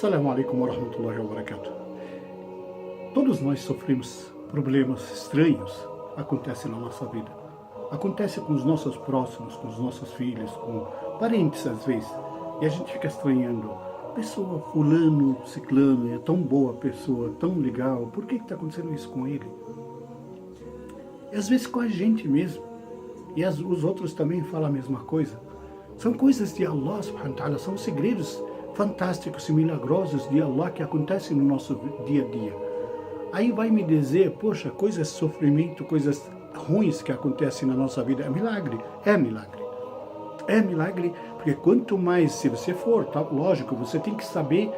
Assalamu alaikum wa rahmatullahi wa barakatuh. Todos nós sofremos problemas estranhos, acontecem na nossa vida. Acontece com os nossos próximos, com os nossos filhos, com parentes às vezes. E a gente fica estranhando. Pessoa, fulano, ciclano, é tão boa pessoa, tão legal. Por que está acontecendo isso com ele? E às vezes com a gente mesmo. E os outros também falam a mesma coisa. São coisas de Allah subhanahu wa ta'ala, são segredos fantásticos e milagrosos de Allah que acontecem no nosso dia a dia. Aí vai me dizer, poxa, coisas de sofrimento, coisas ruins que acontecem na nossa vida, é milagre? É milagre. É milagre, porque quanto mais, se você for, tá, lógico, você tem que saber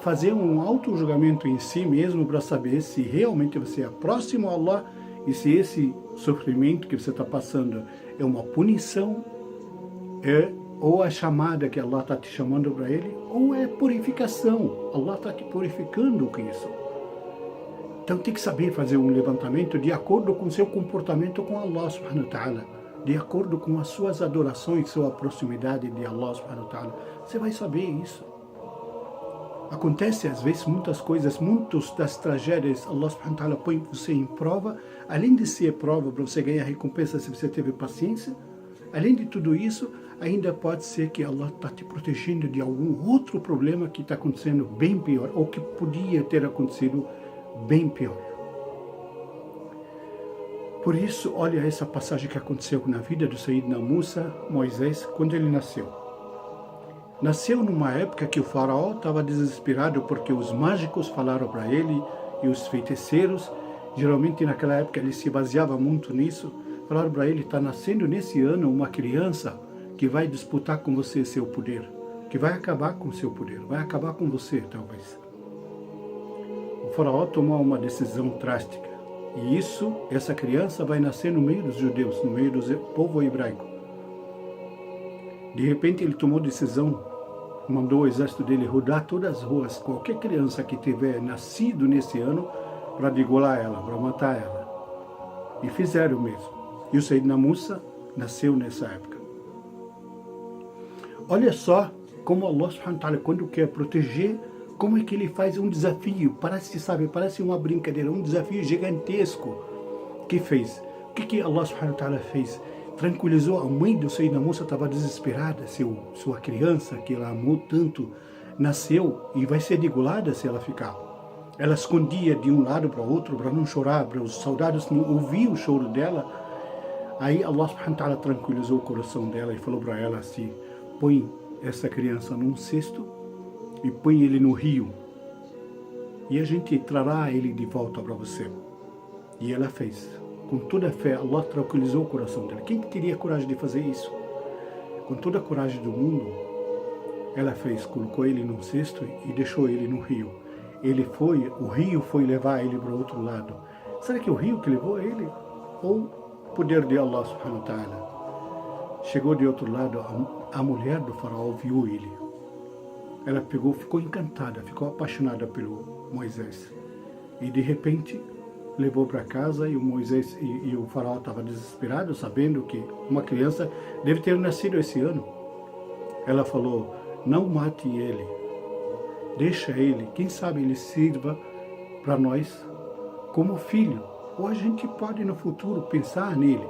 fazer um auto-julgamento em si mesmo para saber se realmente você é próximo a Allah e se esse sofrimento que você está passando é uma punição, ou a chamada que Allah está te chamando para ele, ou é purificação. Allah está te purificando com isso. Então tem que saber fazer um levantamento de acordo com seu comportamento com Allah subhanahu wa ta'ala, de acordo com as suas adorações, sua proximidade de Allah subhanahu wa ta'ala. Você vai saber isso. Acontece às vezes muitas coisas, muitas das tragédias, Allah subhanahu wa ta'ala põe você em prova, além de ser prova para você ganhar recompensa se você teve paciência, além de tudo isso, ainda pode ser que Allah está te protegendo de algum outro problema que está acontecendo bem pior, ou que podia ter acontecido bem pior. Por isso, olha essa passagem que aconteceu na vida do Sayyidina Musa, Moisés, quando ele nasceu. Nasceu numa época que o faraó estava desesperado porque os mágicos falaram para ele, e os feiticeiros, geralmente naquela época ele se baseava muito nisso, falaram para ele, está nascendo nesse ano uma criança que vai disputar com você seu poder, que vai acabar com seu poder, vai acabar com você, talvez. O faraó tomou uma decisão drástica. E essa criança vai nascer no meio dos judeus, no meio do povo hebraico. De repente ele tomou decisão, mandou o exército dele rodar todas as ruas, qualquer criança que tiver nascido nesse ano, para degolar ela, para matar ela. E fizeram mesmo. E o Sayyidina Musa nasceu nessa época. Olha só como Allah subhanahu wa ta'ala, quando quer proteger, como é que ele faz um desafio, parece uma brincadeira, um desafio gigantesco que fez. O que Allah subhanahu wa ta'ala fez? Tranquilizou a mãe do Sayyidina Musa, estava desesperada, sua criança, que ela amou tanto, nasceu e vai ser degolada se ela ficar. Ela escondia de um lado para o outro, para não chorar, para os soldados não ouvirem o choro dela. Aí Allah subhanahu wa ta'ala tranquilizou o coração dela e falou para ela assim, põe essa criança num cesto e põe ele no rio. E a gente trará ele de volta para você. E ela fez. Com toda a fé, Allah tranquilizou o coração dela. Quem teria coragem de fazer isso? Com toda a coragem do mundo, ela fez. Colocou ele num cesto e deixou ele no rio. O rio foi levar ele para o outro lado. Será que é o rio que levou ele? Ou o poder de Allah subhanahu wa ta'ala? Chegou de outro lado, a mulher do faraó viu ele. Ela ficou encantada, ficou apaixonada pelo Moisés. E de repente, levou para casa e o Moisés e o faraó estavam desesperados, sabendo que uma criança deve ter nascido esse ano. Ela falou, não mate ele, deixa ele, quem sabe ele sirva para nós como filho. Ou a gente pode no futuro pensar nele.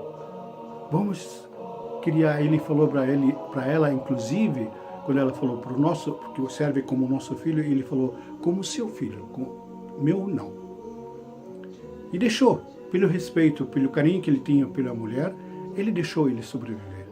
Vamos criar, ele falou para ela, inclusive, quando ela falou para o nosso, porque serve como nosso filho, ele falou, como seu filho, meu não. E deixou, pelo respeito, pelo carinho que ele tinha pela mulher, ele deixou ele sobreviver.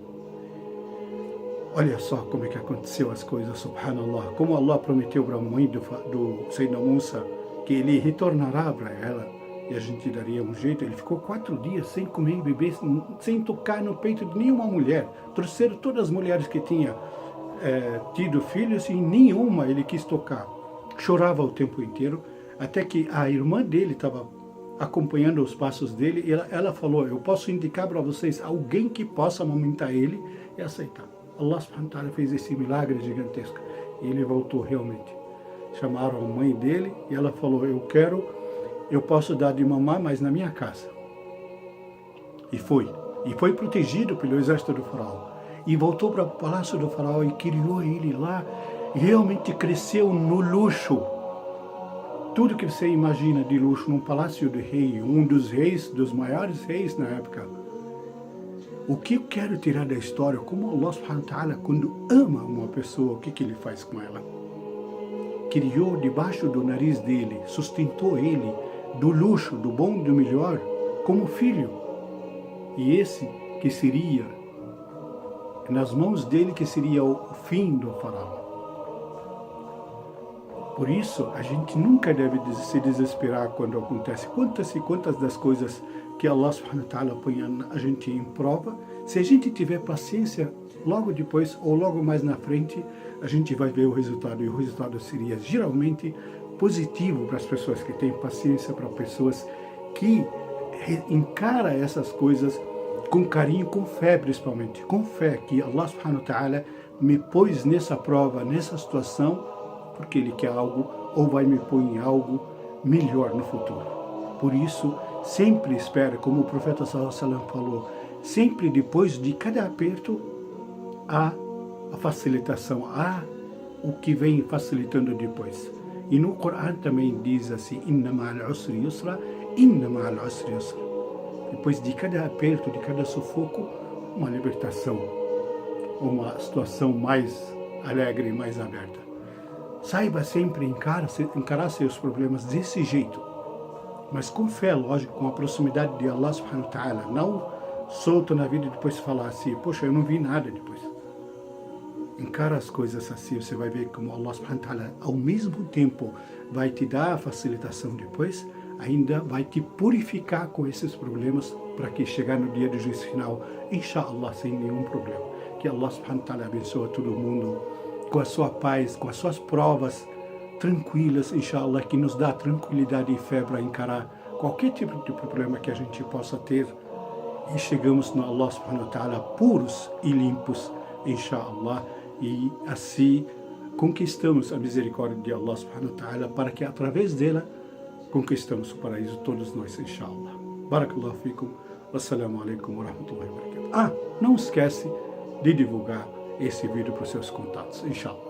Olha só como é que aconteceu as coisas, subhanallah. Como Allah prometeu para a mãe do Sayyidina Musa que ele retornará para ela e a gente daria um jeito. Ele ficou 4 dias sem comer e beber, sem tocar no peito de nenhuma mulher. Trouxeram todas as mulheres que tinham tido filhos e nenhuma ele quis tocar. Chorava o tempo inteiro, até que a irmã dele estava acompanhando os passos dele e ela falou, eu posso indicar para vocês alguém que possa amamentar ele e aceitar. Allah subhanahu wa ta'ala fez esse milagre gigantesco e ele voltou realmente. Chamaram a mãe dele e ela falou, eu posso dar de mamar, mas na minha casa. E foi protegido pelo exército do faraó. E voltou para o palácio do faraó e criou ele lá. realmente cresceu no luxo. Tudo que você imagina de luxo num palácio de rei, um dos reis, dos maiores reis na época. O que eu quero tirar da história, como Allah subhanahu wa ta'ala, quando ama uma pessoa, o que ele faz com ela? Criou debaixo do nariz dele, sustentou ele do luxo, do bom, do melhor, como filho. E esse que seria, nas mãos dele, que seria o fim do faraó. Por isso, a gente nunca deve se desesperar quando acontece. Quantas e quantas das coisas que Allah subhanahu wa ta'ala põe a gente em prova, se a gente tiver paciência, logo depois ou logo mais na frente, a gente vai ver o resultado. E o resultado seria geralmente positivo para as pessoas que têm paciência, para pessoas que encaram essas coisas com carinho, com fé principalmente. Com fé que Allah subhanahu wa ta'ala me pôs nessa prova, nessa situação, porque Ele quer algo, ou vai me pôr em algo melhor no futuro. Por isso, sempre espera, como o profeta sallallahu alaihi wasallam falou, sempre depois de cada aperto, há a facilitação, há o que vem facilitando depois. E no Corão também diz assim, inna ma'al usri yusra, inna ma'al usri yusra. Depois de cada aperto, de cada sufoco, uma libertação, uma situação mais alegre, mais aberta. Saiba sempre encarar seus problemas desse jeito, mas com fé, lógico, com a proximidade de Allah subhanahu wa ta'ala, não solto na vida e depois falar assim, poxa, eu não vi nada depois. Encara as coisas assim, você vai ver como Allah subhanahu wa ta'ala, ao mesmo tempo, vai te dar a facilitação depois, ainda vai te purificar com esses problemas para que chegar no dia do juízo final, inshallah, sem nenhum problema. Que Allah subhanahu wa ta'ala abençoe todo mundo com a sua paz, com as suas provas tranquilas, inshallah, que nos dá tranquilidade e fé para encarar qualquer tipo de problema que a gente possa ter e chegamos no Allah subhanahu wa ta'ala puros e limpos, inshallah, e assim conquistamos a misericórdia de Allah subhanahu wa ta'ala para que através dela conquistamos o paraíso todos nós, inshallah. Barakallahu fikum, wassalamu alaikum wa rahmatullahi wa barakatuh. Não esquece de divulgar esse vídeo para os seus contatos, inshallah.